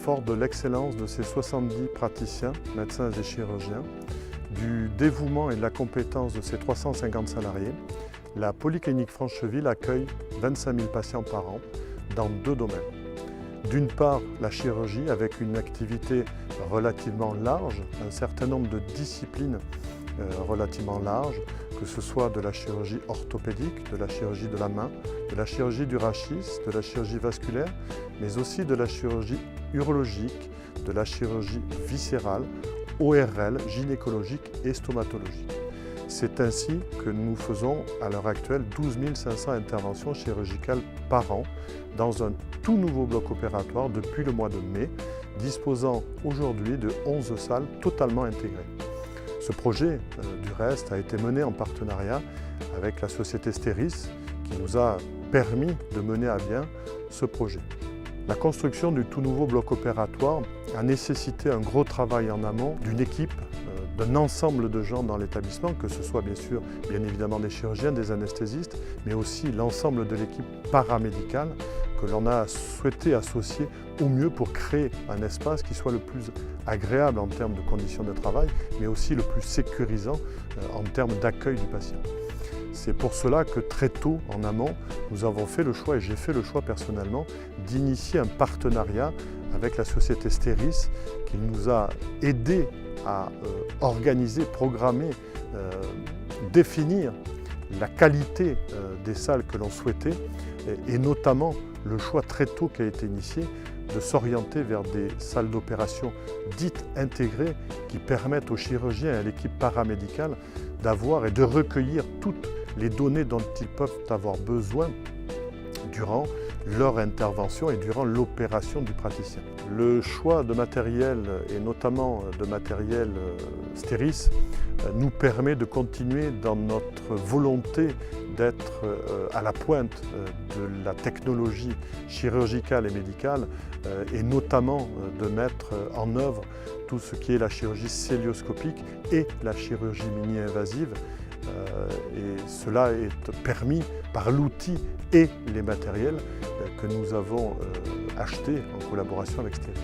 fort de l'excellence de ses 70 praticiens, médecins et chirurgiens, du dévouement et de la compétence de ses 350 salariés, la Polyclinique Francheville accueille 25 000 patients par an dans deux domaines. D'une part, la chirurgie avec une activité relativement large, un certain nombre de disciplines relativement larges, que ce soit de la chirurgie orthopédique, de la chirurgie de la main, de la chirurgie du rachis, de la chirurgie vasculaire, mais aussi de la chirurgie urologique, de la chirurgie viscérale, ORL, gynécologique et stomatologique. C'est ainsi que nous faisons à l'heure actuelle 12 500 interventions chirurgicales par an dans un tout nouveau bloc opératoire depuis le mois de mai, disposant aujourd'hui de 11 salles totalement intégrées. Ce projet, du reste, a été mené en partenariat avec la société Stéris qui nous a permis de mener à bien ce projet. La construction du tout nouveau bloc opératoire a nécessité un gros travail en amont d'une équipe, d'un ensemble de gens dans l'établissement, que ce soit bien évidemment des chirurgiens, des anesthésistes, mais aussi l'ensemble de l'équipe paramédicale que l'on a souhaité associer au mieux pour créer un espace qui soit le plus agréable en termes de conditions de travail, mais aussi le plus sécurisant en termes d'accueil du patient. C'est pour cela que très tôt en amont, nous avons fait le choix, et j'ai fait le choix personnellement, d'initier un partenariat avec la société Stéris qui nous a aidés à organiser, programmer, définir la qualité des salles que l'on souhaitait et notamment le choix très tôt qui a été initié de s'orienter vers des salles d'opération dites intégrées qui permettent aux chirurgiens et à l'équipe paramédicale d'avoir et de recueillir toutes les données dont ils peuvent avoir besoin durant leur intervention et durant l'opération du praticien. Le choix de matériel, et notamment de matériel Stéris, nous permet de continuer dans notre volonté d'être à la pointe de la technologie chirurgicale et médicale et notamment de mettre en œuvre tout ce qui est la chirurgie cœlioscopique et la chirurgie mini-invasive. Et cela est permis par l'outil et les matériels que nous avons achetés en collaboration avec Stéris.